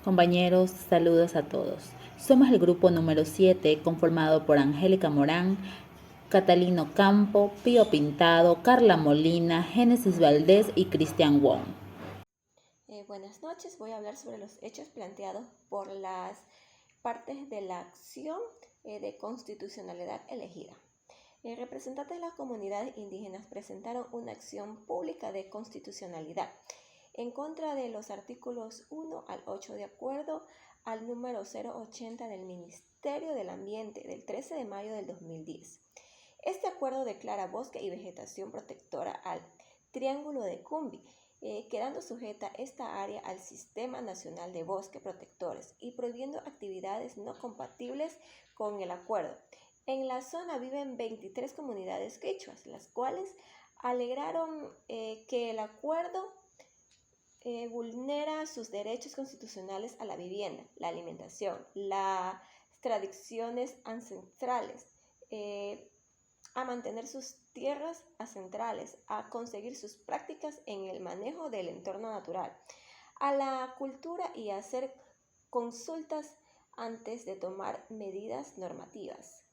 Compañeros, saludos a todos. Somos el grupo número 7, conformado por Angélica Morán, Catalino Campo, Pío Pintado, Carla Molina, Génesis Valdés y Cristian Wong. Buenas noches, voy a hablar sobre los hechos planteados por las partes de la acción de constitucionalidad elegida. Representantes de las comunidades indígenas presentaron una acción pública de constitucionalidad en contra de los artículos 1 al 8 de acuerdo al número 080 del Ministerio del Ambiente del 13 de mayo del 2010. Este acuerdo declara bosque y vegetación protectora al Triángulo de Cumbi, quedando sujeta esta área al Sistema Nacional de Bosques Protectores y prohibiendo actividades no compatibles con el acuerdo. En la zona viven 23 comunidades quechuas, las cuales alegaron que el acuerdo vulnera sus derechos constitucionales a la vivienda, la alimentación, las tradiciones ancestrales, a mantener sus tierras ancestrales, a conseguir sus prácticas en el manejo del entorno natural, a la cultura y a hacer consultas antes de tomar medidas normativas.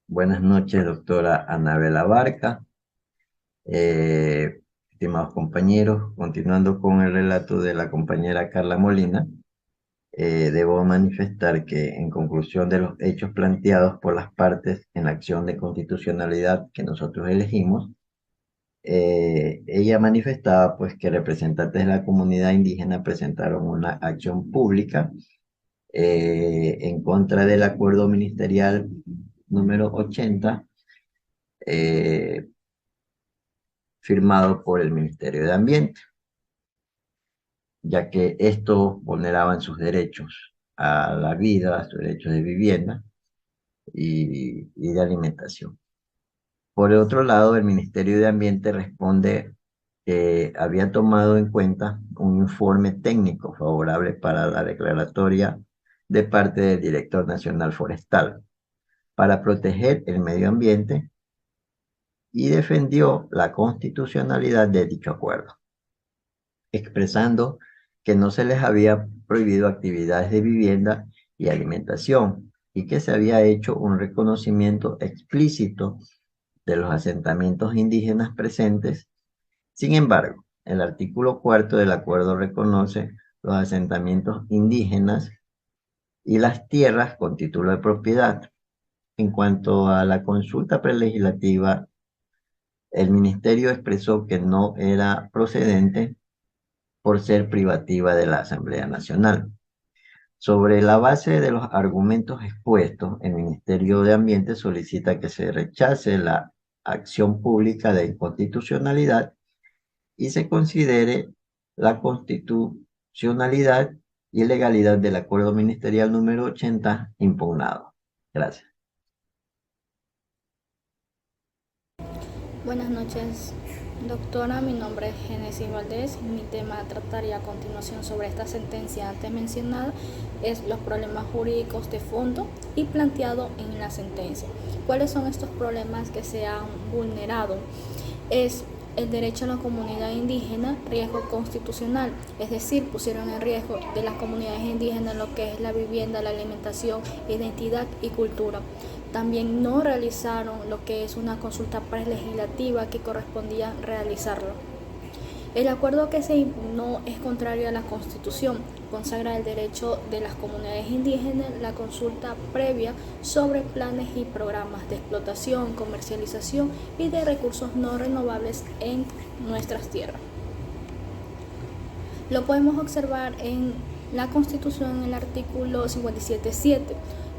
Buenas noches, doctora Anabela Barca. Estimados compañeros, continuando con el relato de la compañera Carla Molina, debo manifestar que en conclusión de los hechos planteados por las partes en la acción de constitucionalidad que nosotros elegimos, ella manifestaba pues que representantes de la comunidad indígena presentaron una acción pública en contra del acuerdo ministerial número 80 firmado por el Ministerio de Ambiente, ya que estos vulneraban sus derechos a la vida, sus derechos de vivienda y de alimentación. Por el otro lado, el Ministerio de Ambiente responde que había tomado en cuenta un informe técnico favorable para la declaratoria de parte del Director Nacional Forestal para proteger el medio ambiente y defendió la constitucionalidad de dicho acuerdo, expresando que no se les había prohibido actividades de vivienda y alimentación y que se había hecho un reconocimiento explícito de los asentamientos indígenas presentes. Sin embargo, el artículo 4 del acuerdo reconoce los asentamientos indígenas y las tierras con título de propiedad. En cuanto a la consulta prelegislativa, el ministerio expresó que no era procedente por ser privativa de la Asamblea Nacional. Sobre la base de los argumentos expuestos, el Ministerio de Ambiente solicita que se rechace la acción pública de inconstitucionalidad y se considere la constitucionalidad y legalidad del acuerdo ministerial número 80 impugnado. Gracias. Buenas noches, doctora. Mi nombre es Génesis Valdés. Mi tema a tratar y a continuación sobre esta sentencia antes mencionada es los problemas jurídicos de fondo y planteado en la sentencia. ¿Cuáles son estos problemas que se han vulnerado? Es el derecho a la comunidad indígena, riesgo constitucional, es decir, pusieron en riesgo de las comunidades indígenas lo que es la vivienda, la alimentación, identidad y cultura. También no realizaron lo que es una consulta prelegislativa que correspondía realizarlo. El acuerdo que se impugnó es contrario a la Constitución, consagra el derecho de las comunidades indígenas la consulta previa sobre planes y programas de explotación, comercialización y de recursos no renovables en nuestras tierras. Lo podemos observar en la Constitución en el artículo 57.7,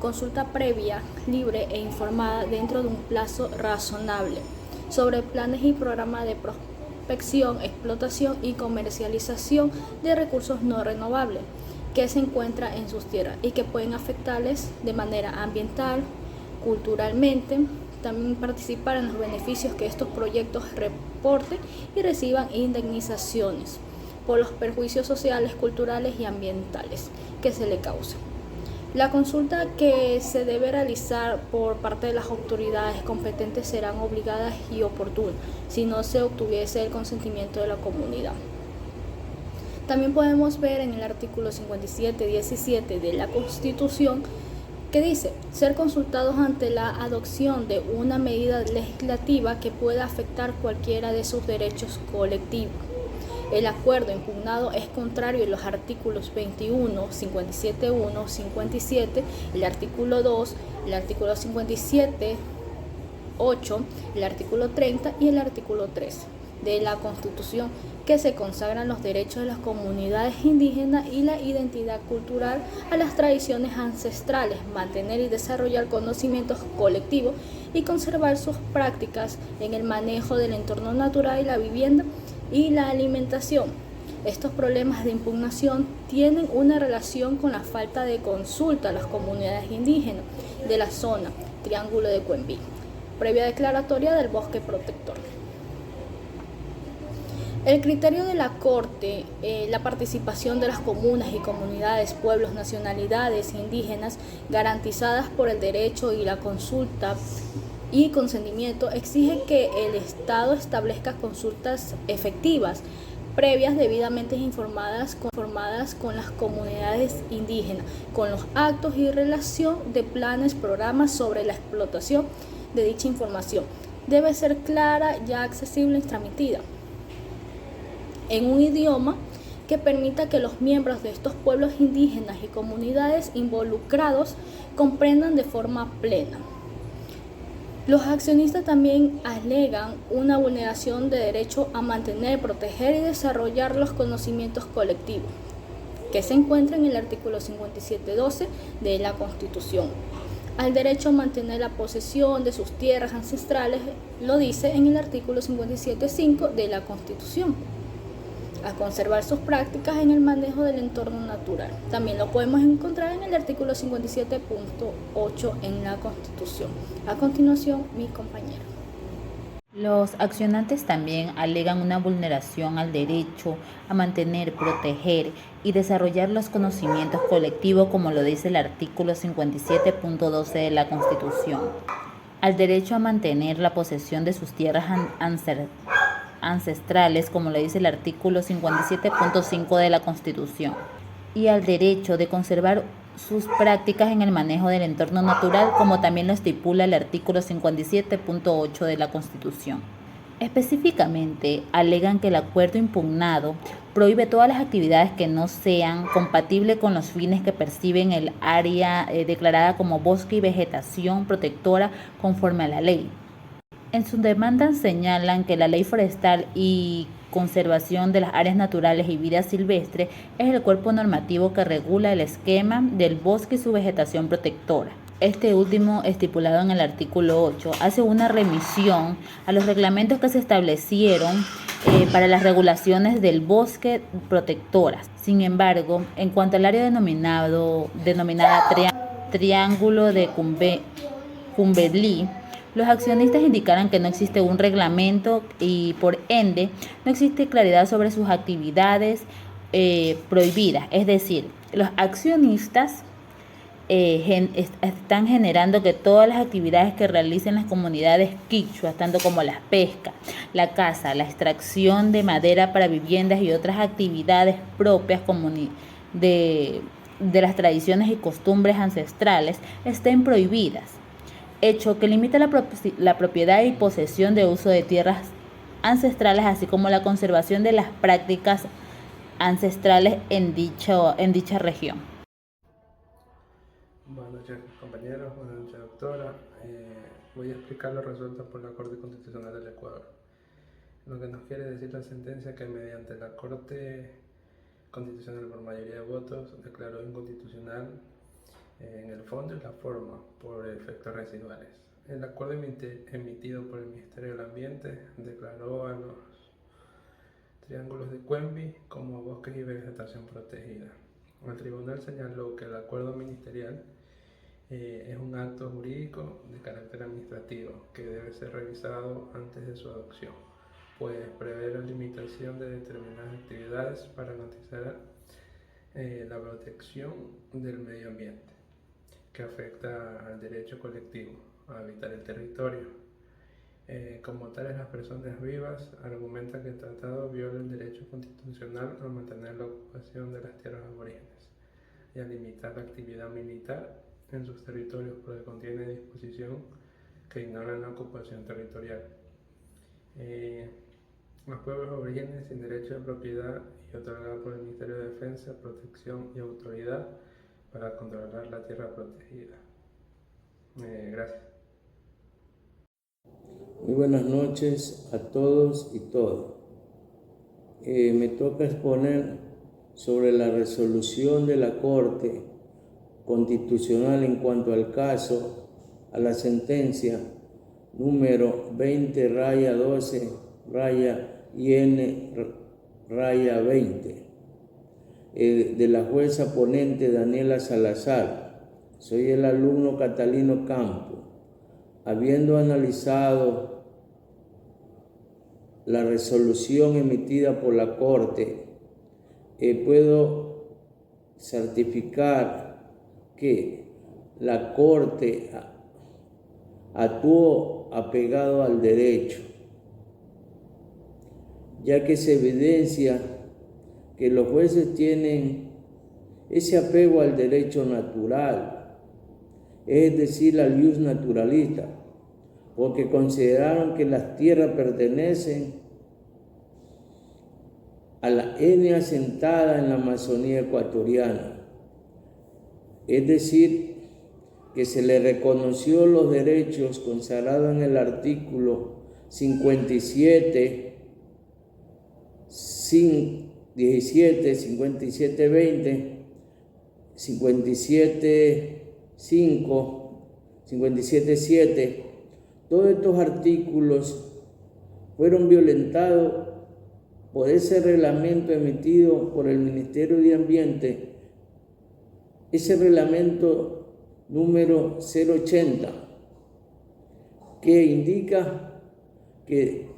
consulta previa, libre e informada dentro de un plazo razonable sobre planes y programas de prospección, explotación y comercialización de recursos no renovables que se encuentran en sus tierras y que pueden afectarles de manera ambiental, culturalmente, también participar en los beneficios que estos proyectos reporten y reciban indemnizaciones por los perjuicios sociales, culturales y ambientales que se le causan. La consulta que se debe realizar por parte de las autoridades competentes serán obligadas y oportunas si no se obtuviese el consentimiento de la comunidad. También podemos ver en el artículo 57.17 de la Constitución que dice ser consultados ante la adopción de una medida legislativa que pueda afectar cualquiera de sus derechos colectivos. El acuerdo impugnado es contrario en los artículos 21, 57.1, 57, el artículo 2, el artículo 57, 8, el artículo 30 y el artículo 3 de la Constitución, que se consagran los derechos de las comunidades indígenas y la identidad cultural a las tradiciones ancestrales, mantener y desarrollar conocimientos colectivos y conservar sus prácticas en el manejo del entorno natural y la vivienda y la alimentación. Estos problemas de impugnación tienen una relación con la falta de consulta a las comunidades indígenas de la zona Triángulo de Cuembí, previa declaratoria del bosque protector. El criterio de la Corte, la participación de las comunas y comunidades, pueblos, nacionalidades indígenas garantizadas por el derecho y la consulta y consentimiento, exige que el Estado establezca consultas efectivas, previas, debidamente informadas con las comunidades indígenas, con los actos y relación de planes, programas sobre la explotación de dicha información. Debe ser clara, ya accesible y transmitida en un idioma que permita que los miembros de estos pueblos indígenas y comunidades involucrados comprendan de forma plena. Los accionistas también alegan una vulneración de derecho a mantener, proteger y desarrollar los conocimientos colectivos, que se encuentra en el artículo 57.12 de la Constitución. Al derecho a mantener la posesión de sus tierras ancestrales, lo dice en el artículo 57.5 de la Constitución. A conservar sus prácticas en el manejo del entorno natural. También lo podemos encontrar en el artículo 57.8 en la Constitución. A continuación, mi compañero. Los accionantes también alegan una vulneración al derecho a mantener, proteger y desarrollar los conocimientos colectivos, como lo dice el artículo 57.12 de la Constitución, al derecho a mantener la posesión de sus tierras ancestrales, como lo dice el artículo 57.5 de la Constitución, y al derecho de conservar sus prácticas en el manejo del entorno natural, como también lo estipula el artículo 57.8 de la Constitución. Específicamente, alegan que el acuerdo impugnado prohíbe todas las actividades que no sean compatibles con los fines que perciben el área declarada como bosque y vegetación protectora conforme a la ley. En su demanda señalan que la Ley Forestal y Conservación de las Áreas Naturales y Vida Silvestre es el cuerpo normativo que regula el esquema del bosque y su vegetación protectora. Este último, estipulado en el artículo 8, hace una remisión a los reglamentos que se establecieron para las regulaciones del bosque protectoras. Sin embargo, en cuanto al área denominada Triángulo de Cumbelí, los accionistas indicaron que no existe un reglamento y por ende no existe claridad sobre sus actividades prohibidas. Es decir, los accionistas están generando que todas las actividades que realicen las comunidades quichuas, tanto como la pesca, la caza, la extracción de madera para viviendas y otras actividades propias de las tradiciones y costumbres ancestrales, estén prohibidas, hecho que limita la propiedad y posesión de uso de tierras ancestrales, así como la conservación de las prácticas ancestrales en dicha región. Buenas noches, compañeros. Buenas noches, doctora. Voy a explicar lo resuelto por la Corte Constitucional del Ecuador. Lo que nos quiere decir la sentencia que mediante la Corte Constitucional por mayoría de votos declaró inconstitucional en el fondo y la forma por efectos residuales. El acuerdo emitido por el Ministerio del Ambiente declaró a los triángulos de Cuembí como bosques y vegetación protegida. El tribunal señaló que el acuerdo ministerial es un acto jurídico de carácter administrativo que debe ser revisado antes de su adopción, pues prevé la limitación de determinadas actividades para garantizar la protección del medio ambiente. que afecta al derecho colectivo a habitar el territorio. Como tales, las personas vivas argumentan que el tratado viola el derecho constitucional a mantener la ocupación de las tierras aborígenes y a limitar la actividad militar en sus territorios, porque contiene disposición que ignoran la ocupación territorial. Los pueblos aborígenes sin derecho de propiedad y otorgado por el Ministerio de Defensa, Protección y Autoridad para controlar la tierra protegida. Gracias. Muy buenas noches a todos y todas. Me toca exponer sobre la resolución de la Corte Constitucional en cuanto al caso, a la sentencia número 20-12-IN-20 de la jueza ponente Daniela Salazar. Soy el alumno Catalino Campo. Habiendo analizado la resolución emitida por la Corte, puedo certificar que la Corte actuó apegado al derecho, ya que se evidencia que los jueces tienen ese apego al derecho natural, es decir, al ius naturalista, porque consideraron que las tierras pertenecen a la etnia asentada en la Amazonía ecuatoriana, es decir, que se le reconoció los derechos consagrados en el artículo 57, 17, 57, 20, 57, 5, 57, 7, todos estos artículos fueron violentados por ese reglamento emitido por el Ministerio de Ambiente, ese reglamento número 080, que indica que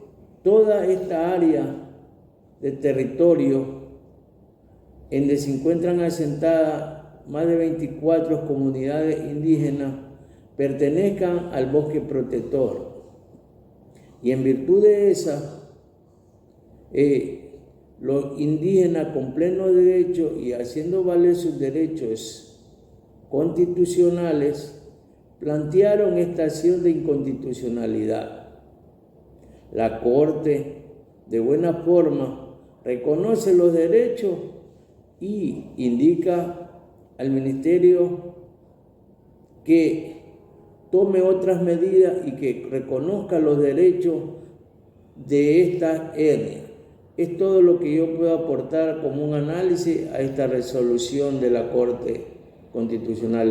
toda esta área de territorio en donde se encuentran asentadas más de 24 comunidades indígenas pertenezcan al bosque protector. Y en virtud de esa, los indígenas con pleno derecho y haciendo valer sus derechos constitucionales, plantearon esta acción de inconstitucionalidad. La Corte, de buena forma, reconoce los derechos y indica al Ministerio que tome otras medidas y que reconozca los derechos de esta etnia. Es todo lo que yo puedo aportar como un análisis a esta resolución de la Corte Constitucional.